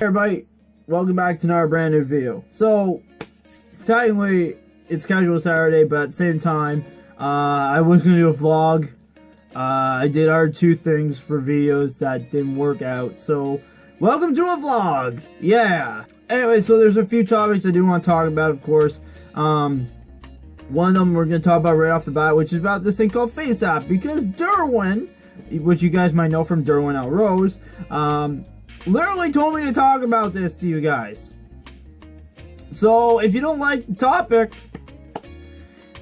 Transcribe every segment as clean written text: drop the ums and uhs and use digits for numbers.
Everybody, welcome back to another brand new video. So, technically, it's casual Saturday, but at the same time, I was going to do a vlog. I did our two things for videos that didn't work out, so welcome to a vlog! Yeah! Anyway, so there's a few topics I do want to talk about, of course. One of them we're going to talk about right off the bat, which is about this thing called FaceApp, because Derwin, which you guys might know from Derwin L. Rose, literally told me to talk about this to you guys. So if you don't like the topic,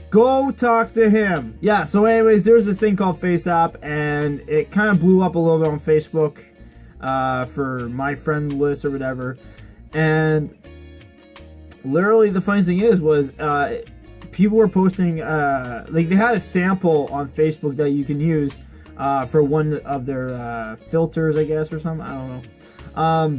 go talk to him. Yeah, so anyways, there's this thing called FaceApp, and it kind of blew up a little bit on Facebook for my friend list or whatever. And literally the funny thing was people were posting, like they had a sample on Facebook that you can use for one of their filters, I guess, or something. I don't know. I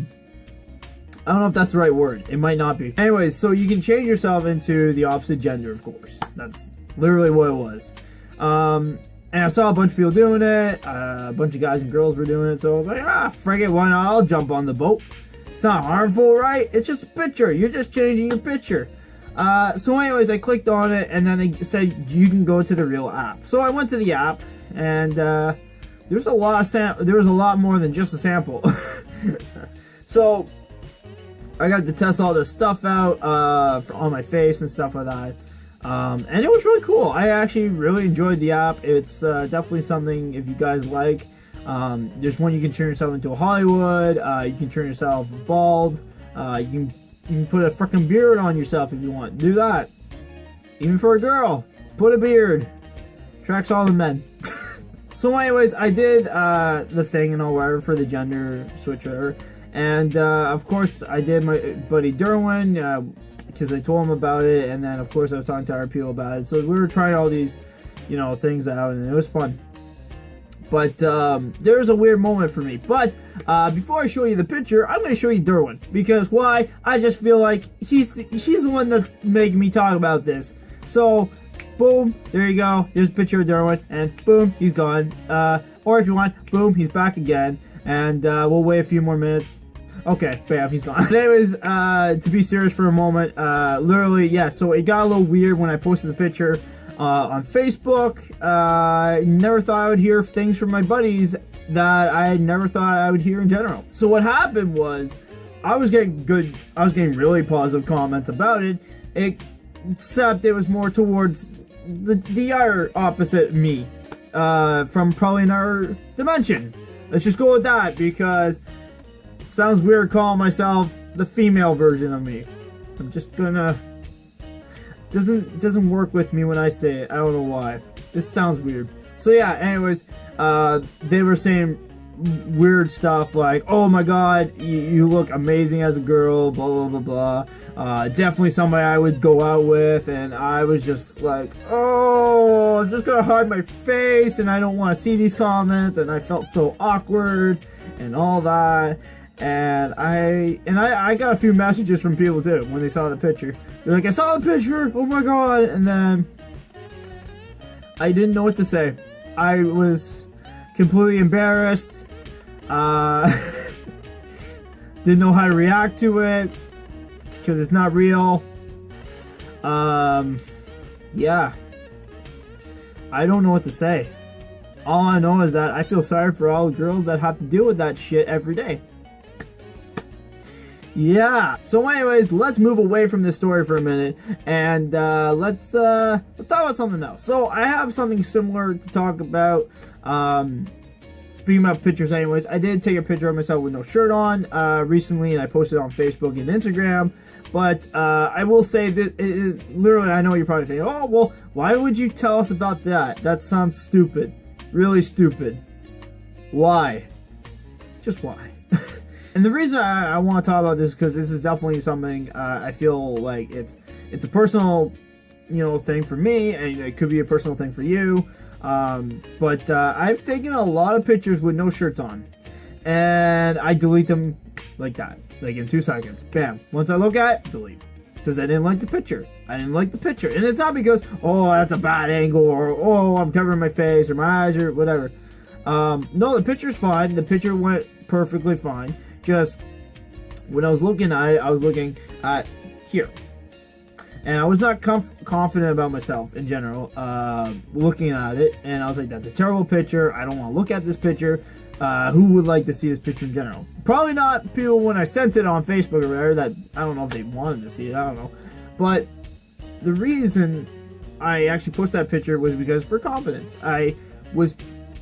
don't know if that's the right word. It might not be. Anyways, so you can change yourself into the opposite gender, of course. That's literally what it was. And I saw a bunch of people doing it. A bunch of guys and girls were doing it. So I was like, frig it, why not? I'll jump on the boat. It's not harmful, right? It's just a picture. You're just changing your picture. So anyways, I clicked on it, and then it said you can go to the real app. So I went to the app, and there's a lot of there was a lot more than just a sample. So I got to test all this stuff out on my face and stuff like that, and it was really cool. I actually really enjoyed the app. It's definitely something if you guys like. There's one you can turn yourself into a Hollywood. You can turn yourself bald. You can put a freaking beard on yourself if you want. Do that. Even for a girl, put a beard. Attracts all the men. So anyways, I did the thing and all whatever for the gender switch whatever. And of course I did my buddy Derwin because I told him about it, and then of course I was talking to other people about it. So we were trying all these, things out, and it was fun. But there was a weird moment for me. But before I show you the picture, I'm going to show you Derwin, because why? I just feel like he's the one that's making me talk about this. So boom, there you go. There's a picture of Derwin, and boom, he's gone. Or if you want, boom, he's back again. And we'll wait a few more minutes. Okay, bam, he's gone. But anyways, to be serious for a moment, literally, yeah, so it got a little weird when I posted the picture on Facebook. I never thought I would hear things from my buddies that I never thought I would hear in general. So what happened was, I was getting really positive comments about it, except it was more towards the other opposite me, from probably another dimension. Let's just go with that, because it sounds weird calling myself the female version of me. I'm just gonna... Doesn't work with me when I say it. I don't know why. This sounds weird. So yeah, anyways, they were saying weird stuff like, oh my god, you look amazing as a girl, blah blah blah blah. Definitely somebody I would go out with, and I was just like, oh, I'm just gonna hide my face, and I don't want to see these comments, and I felt so awkward and all that. And I got a few messages from people too when they saw the picture. They're like, I saw the picture, oh my god, and then I didn't know what to say. I was completely embarrassed. Didn't know how to react to it because it's not real. Yeah, I don't know what to say. All I know is that I feel sorry for all the girls that have to deal with that shit every day. Yeah. So anyways, let's move away from this story for a minute, and let's talk about something else. So I have something similar to talk about. Speaking about pictures anyways, I did take a picture of myself with no shirt on recently, and I posted it on Facebook and Instagram. But I will say that literally, I know you're probably thinking, oh, well, why would you tell us about that? That sounds stupid. Really stupid. Why? Just why? And the reason I want to talk about this is because this is definitely something I feel like it's a personal, thing for me, and it could be a personal thing for you. But I've taken a lot of pictures with no shirts on, and I delete them like that, like in 2 seconds. Bam. Once I look at it, delete. Because I didn't like the picture. I didn't like the picture. And it's not because, oh, that's a bad angle, or oh, I'm covering my face, or my eyes, or whatever. No, the picture's fine. The picture went perfectly fine. Just when I was looking at it, I was looking at here. And I was not confident about myself in general, looking at it. And I was like, that's a terrible picture. I don't want to look at this picture. Who would like to see this picture in general? Probably not people when I sent it on Facebook or whatever. That I don't know if they wanted to see it. I don't know. But the reason I actually posted that picture was because for confidence. I was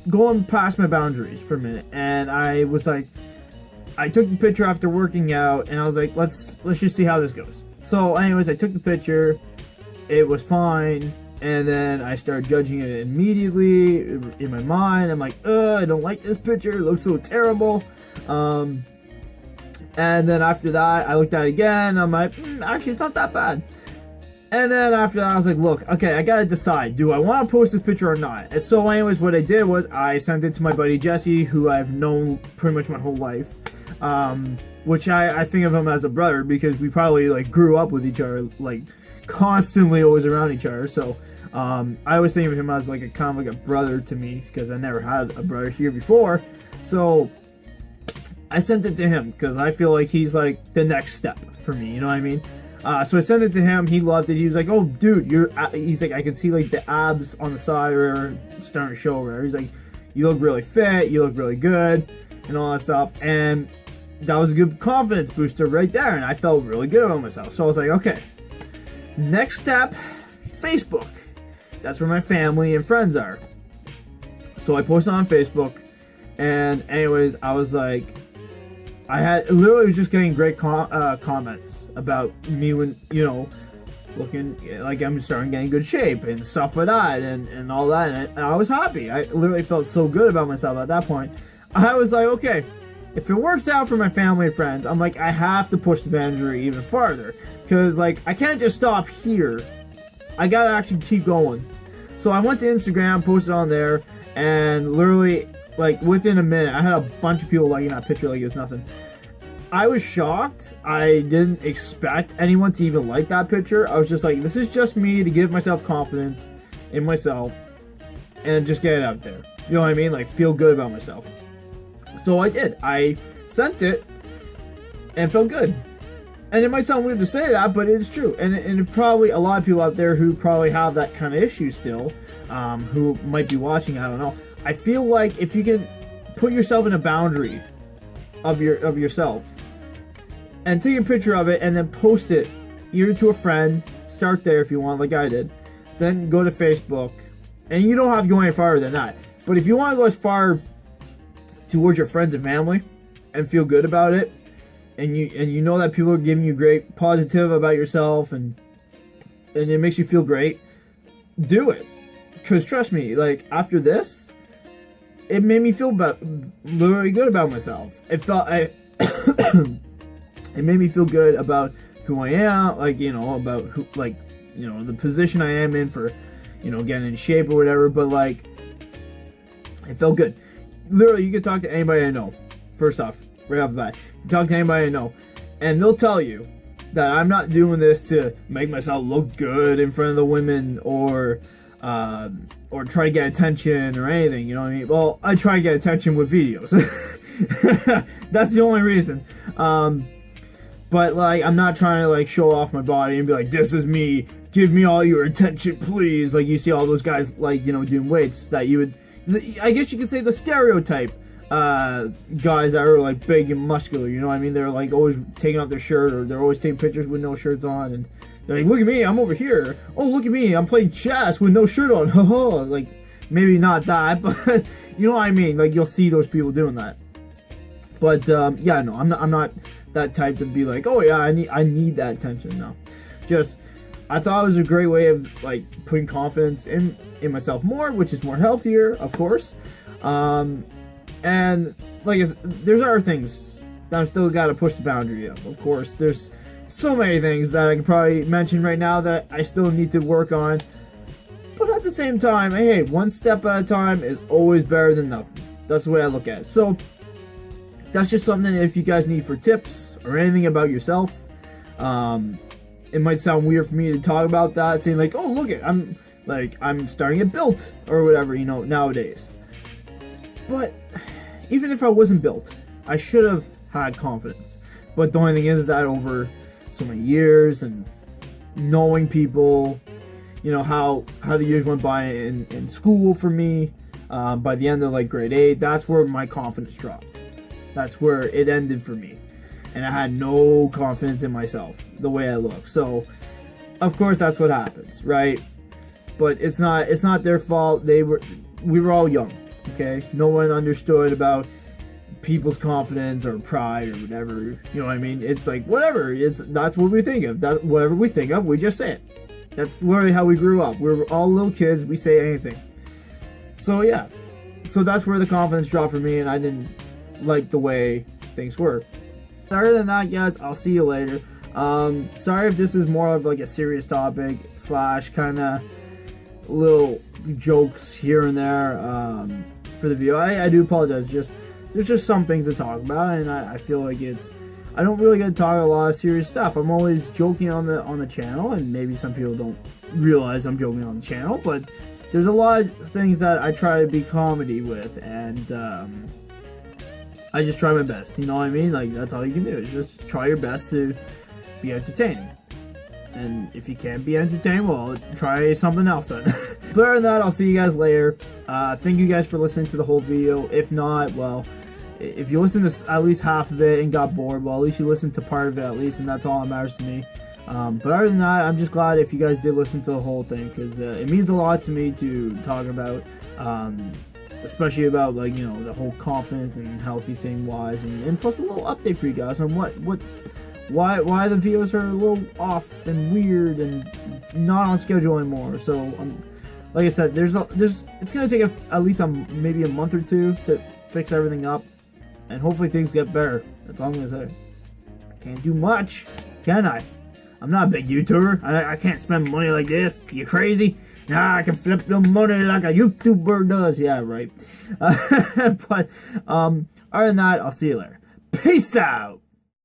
going past my boundaries for a minute. And I was like, I took the picture after working out. And I was like, let's just see how this goes. So anyways, I took the picture, it was fine, and then I started judging it immediately in my mind. I'm like, I don't like this picture, it looks so terrible. And then after that, I looked at it again, I'm like, actually, it's not that bad. And then after that, I was like, look, okay, I gotta decide, do I want to post this picture or not? And so anyways, what I did was, I sent it to my buddy Jesse, who I've known pretty much my whole life. Which I think of him as a brother because we probably like grew up with each other, like constantly always around each other. So I always think of him as like a kind of like a brother to me because I never had a brother here before. So I sent it to him because I feel like he's like the next step for me. You know what I mean? So I sent it to him. He loved it. He was like, "Oh, dude, he's like, I can see like the abs on the side or starting to show over." He's like, "You look really fit. You look really good," and all that stuff. And that was a good confidence booster right there, and I felt really good about myself. So I was like, okay, next step, Facebook. That's where my family and friends are. So I posted on Facebook, and anyways, I was like, I literally was just getting great comments about me when, you know, looking like I'm starting getting good shape and stuff like that, and all that, and I was happy. I literally felt so good about myself at that point. I was like, okay, if it works out for my family and friends, I'm like, I have to push the boundary even farther. Because, like, I can't just stop here. I gotta actually keep going. So I went to Instagram, posted on there, and literally, like, within a minute, I had a bunch of people liking that picture like it was nothing. I was shocked. I didn't expect anyone to even like that picture. I was just like, this is just me to give myself confidence in myself and just get it out there. You know what I mean? Like, feel good about myself. So I did. I sent it and felt good. And it might sound weird to say that, but it's true. And probably a lot of people out there who probably have that kind of issue still, who might be watching, I don't know. I feel like if you can put yourself in a boundary of yourself and take a picture of it and then post it either to a friend, start there if you want, like I did, then go to Facebook. And you don't have to go any farther than that. But if you want to go as far towards your friends and family and feel good about it, and you know that people are giving you great positive about yourself, and it makes you feel great, do it. Because trust me, like, after this, it made me feel literally good about myself. It made me feel good about who I am, like, you know, about who, like, you know, the position I am in for, you know, getting in shape or whatever. But like, it felt good. Literally, you can talk to anybody I know. First off, right off the bat, you can talk to anybody I know, and they'll tell you that I'm not doing this to make myself look good in front of the women or try to get attention or anything. You know what I mean? Well, I try to get attention with videos. That's the only reason. But like, I'm not trying to like show off my body and be like, this is me. Give me all your attention, please. Like, you see all those guys, like, you know, doing weights that you would, I guess you could say the stereotype guys that are like big and muscular, you know what I mean? They're like always taking off their shirt, or they're always taking pictures with no shirts on, and they're like, look at me, I'm over here. Oh, look at me, I'm playing chess with no shirt on. Like, maybe not that, but you know what I mean? Like, you'll see those people doing that. But yeah, no, I'm not that type to be like, oh yeah, I need that attention. No, just, I thought it was a great way of like putting confidence in myself more, which is more healthier, of course. And like, there's other things that I'm still got to push the boundary of course. There's so many things that I could probably mention right now that I still need to work on. But at the same time, hey, one step at a time is always better than nothing. That's the way I look at it. So that's just something, if you guys need for tips or anything about yourself. It might sound weird for me to talk about that, saying like, oh, look it, I'm starting to get built or whatever, you know, nowadays. But even if I wasn't built, I should have had confidence. But the only thing is that over so many years and knowing people, you know, how the years went by in school for me, by the end of like grade 8, that's where my confidence dropped. That's where it ended for me. And I had no confidence in myself, the way I look. So, of course, that's what happens, right? But it's not their fault. We were all young, okay? No one understood about people's confidence or pride or whatever. You know what I mean? It's like, whatever. That's what we think of. That whatever we think of, we just say it. That's literally how we grew up. We're all little kids. We say anything. So, yeah. So that's where the confidence dropped for me, and I didn't like the way things were. Other than that, guys, I'll see you later. Sorry if this is more of like a serious topic / kind of little jokes here and there for the video. I do apologize. There's just some things to talk about, and I feel like I don't really get to talk a lot of serious stuff. I'm always joking on the channel, and maybe some people don't realize I'm joking on the channel, but there's a lot of things that I try to be comedy with, and I just try my best, you know what I mean? Like, that's all you can do, is just try your best to be entertaining. And if you can't be entertained, well, try something else then. But other than that, I'll see you guys later. Thank you guys for listening to the whole video. If not, well, if you listened to at least half of it and got bored, well, at least you listened to part of it at least, and that's all that matters to me. But other than that, I'm just glad if you guys did listen to the whole thing, because it means a lot to me to talk about, especially about, like, you know, the whole confidence and healthy thing wise, and plus a little update for you guys on why the videos are a little off and weird and not on schedule anymore. So like I said, it's gonna take at least maybe a month or two to fix everything up, and hopefully things get better. That's all I'm gonna say. I can't do much, can I? I'm not a big YouTuber. I can't spend money like this. You crazy? Nah, I can flip the money like a YouTuber does. Yeah, right. But other than that, I'll see you later. Peace out.